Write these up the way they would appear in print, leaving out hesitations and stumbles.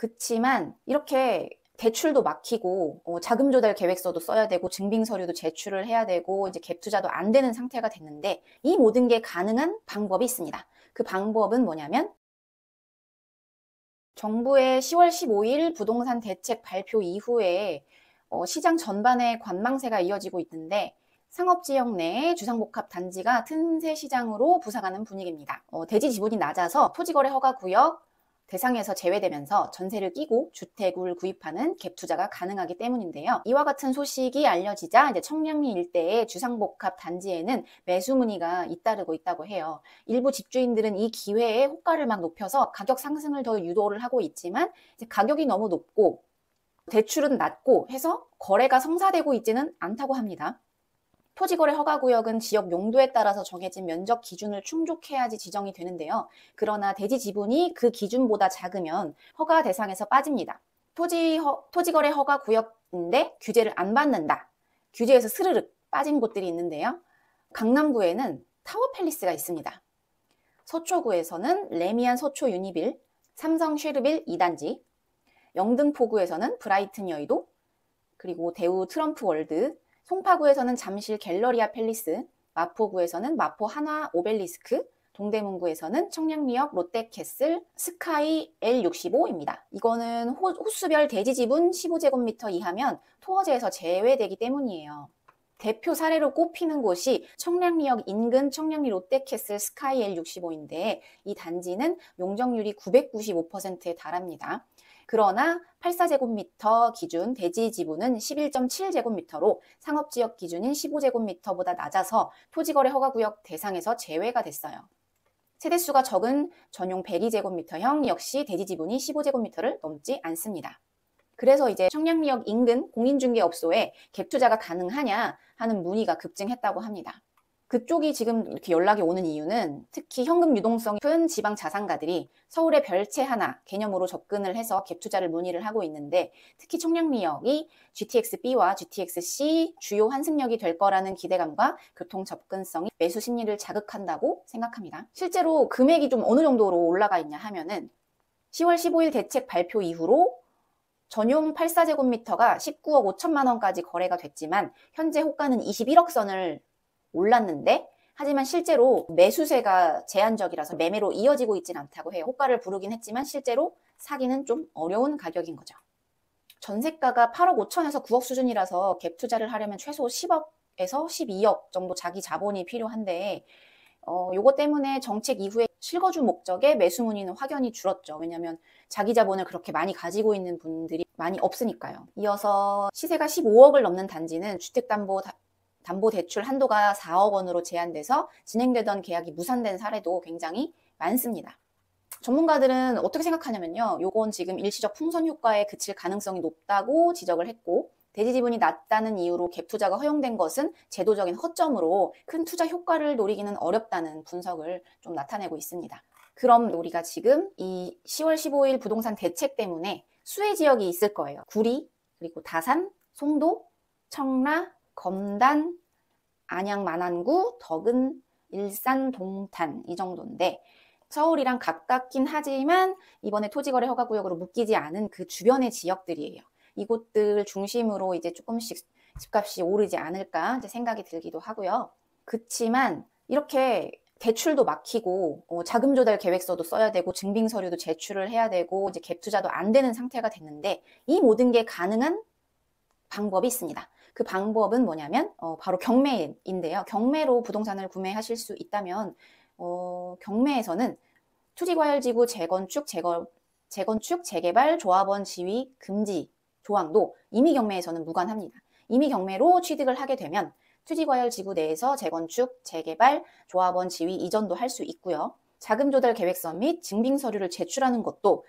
그치만 이렇게 대출도 막히고 자금 조달 계획서도 써야 되고 증빙 서류도 제출을 해야 되고 이제 갭 투자도 안 되는 상태가 됐는데 이 모든 게 가능한 방법이 있습니다. 그 방법은 뭐냐면 정부의 10월 15일 부동산 대책 발표 이후에 시장 전반에 관망세가 이어지고 있는데 상업지역 내에 주상복합 단지가 틈새 시장으로 부상하는 분위기입니다. 대지 지분이 낮아서 토지거래 허가구역 대상에서 제외되면서 전세를 끼고 주택을 구입하는 갭 투자가 가능하기 때문인데요. 이와 같은 소식이 알려지자 이제 청량리 일대의 주상복합 단지에는 매수 문의가 잇따르고 있다고 해요. 일부 집주인들은 이 기회에 호가를 막 높여서 가격 상승을 더 유도를 하고 있지만 이제 가격이 너무 높고 대출은 낮고 해서 거래가 성사되고 있지는 않다고 합니다. 토지거래 허가구역은 지역 용도에 따라서 정해진 면적 기준을 충족해야지 지정이 되는데요. 그러나 대지 지분이 그 기준보다 작으면 허가 대상에서 빠집니다. 토지거래 허가구역인데 규제를 안 받는다. 규제에서 스르륵 빠진 곳들이 있는데요. 강남구에는 타워팰리스가 있습니다. 서초구에서는 레미안 서초 유니빌, 삼성 쉐르빌 2단지, 영등포구에서는 브라이튼 여의도, 그리고 대우 트럼프 월드, 송파구에서는 잠실 갤러리아 팰리스, 마포구에서는 마포 한화 오벨리스크, 동대문구에서는 청량리역 롯데캐슬 스카이 L65입니다. 이거는 호수별 대지 지분 15제곱미터 이하면 토어제에서 제외되기 때문이에요. 대표 사례로 꼽히는 곳이 청량리역 인근 청량리 롯데캐슬 스카이 L65인데 이 단지는 용적률이 995%에 달합니다. 그러나 84제곱미터 기준 대지 지분은 11.7제곱미터로 상업지역 기준인 15제곱미터보다 낮아서 토지거래 허가구역 대상에서 제외가 됐어요. 세대수가 적은 전용 102제곱미터형 역시 대지 지분이 15제곱미터를 넘지 않습니다. 그래서 이제 청량리역 인근 공인중개업소에 갭 투자가 가능하냐 하는 문의가 급증했다고 합니다. 그쪽이 지금 이렇게 연락이 오는 이유는 특히 현금 유동성이 높은 지방 자산가들이 서울의 별채 하나 개념으로 접근을 해서 갭 투자를 문의를 하고 있는데 특히 청량리역이 GTX-B와 GTX-C 주요 환승역이 될 거라는 기대감과 교통 접근성이 매수 심리를 자극한다고 생각합니다. 실제로 금액이 좀 어느 정도로 올라가 있냐 하면은 10월 15일 대책 발표 이후로 전용 84제곱미터가 19억 5천만 원까지 거래가 됐지만 현재 호가는 21억 선을 올랐는데 하지만 실제로 매수세가 제한적이라서 매매로 이어지고 있진 않다고 해요. 호가를 부르긴 했지만 실제로 사기는 좀 어려운 가격인 거죠. 전세가가 8억 5천에서 9억 수준이라서 갭 투자를 하려면 최소 10억에서 12억 정도 자기 자본이 필요한데 요거 때문에 정책 이후에 실거주 목적의 매수 문의는 확연히 줄었죠. 왜냐하면 자기 자본을 그렇게 많이 가지고 있는 분들이 많이 없으니까요. 이어서 시세가 15억을 넘는 단지는 주택담보대출 한도가 4억 원으로 제한돼서 진행되던 계약이 무산된 사례도 굉장히 많습니다. 전문가들은 어떻게 생각하냐면요. 요건 지금 일시적 풍선 효과에 그칠 가능성이 높다고 지적을 했고 대지 지분이 낮다는 이유로 갭 투자가 허용된 것은 제도적인 허점으로 큰 투자 효과를 노리기는 어렵다는 분석을 좀 나타내고 있습니다. 그럼 우리가 지금 이 10월 15일 부동산 대책 때문에 수혜 지역이 있을 거예요. 구리, 그리고 다산, 송도, 청라, 검단, 안양 만안구, 덕은, 일산, 동탄 이 정도인데 서울이랑 가깝긴 하지만 이번에 토지거래 허가구역으로 묶이지 않은 그 주변의 지역들이에요. 이곳들 중심으로 이제 조금씩 집값이 오르지 않을까 이제 생각이 들기도 하고요. 그치만 이렇게 대출도 막히고 자금 조달 계획서도 써야 되고 증빙 서류도 제출을 해야 되고 이제 갭 투자도 안 되는 상태가 됐는데 이 모든 게 가능한 방법이 있습니다. 그 방법은 뭐냐면 바로 경매인데요. 경매로 부동산을 구매하실 수 있다면 경매에서는 투지과열지구 재건축, 재개발, 조합원 지위 금지 조항도 임의경매에서는 무관합니다. 임의경매로 취득을 하게 되면 투지과열지구 내에서 재건축, 재개발, 조합원 지위 이전도 할 수 있고요. 자금조달 계획서 및 증빙서류를 제출하는 것도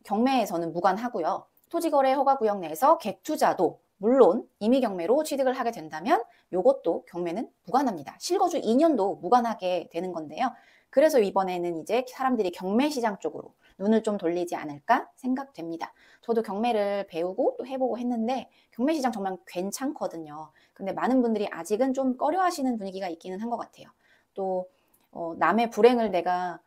경매에서는 무관하고요. 토지거래 허가구역 내에서 갭투자도 물론 임의경매로 취득을 하게 된다면 이것도 경매는 무관합니다. 실거주 2년도 무관하게 되는 건데요. 그래서 이번에는 이제 사람들이 경매 시장 쪽으로 눈을 좀 돌리지 않을까 생각됩니다. 저도 경매를 배우고 또 해보고 했는데 경매 시장 정말 괜찮거든요. 근데 많은 분들이 아직은 좀 꺼려하시는 분위기가 있기는 한 것 같아요. 또 남의 불행을 내가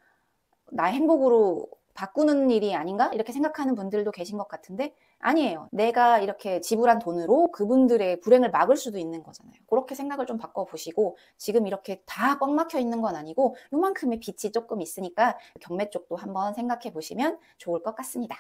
나의 행복으로 바꾸는 일이 아닌가? 이렇게 생각하는 분들도 계신 것 같은데 아니에요. 내가 이렇게 지불한 돈으로 그분들의 불행을 막을 수도 있는 거잖아요. 그렇게 생각을 좀 바꿔보시고 지금 이렇게 다 꽉 막혀 있는 건 아니고 요만큼의 빛이 조금 있으니까 경매 쪽도 한번 생각해 보시면 좋을 것 같습니다.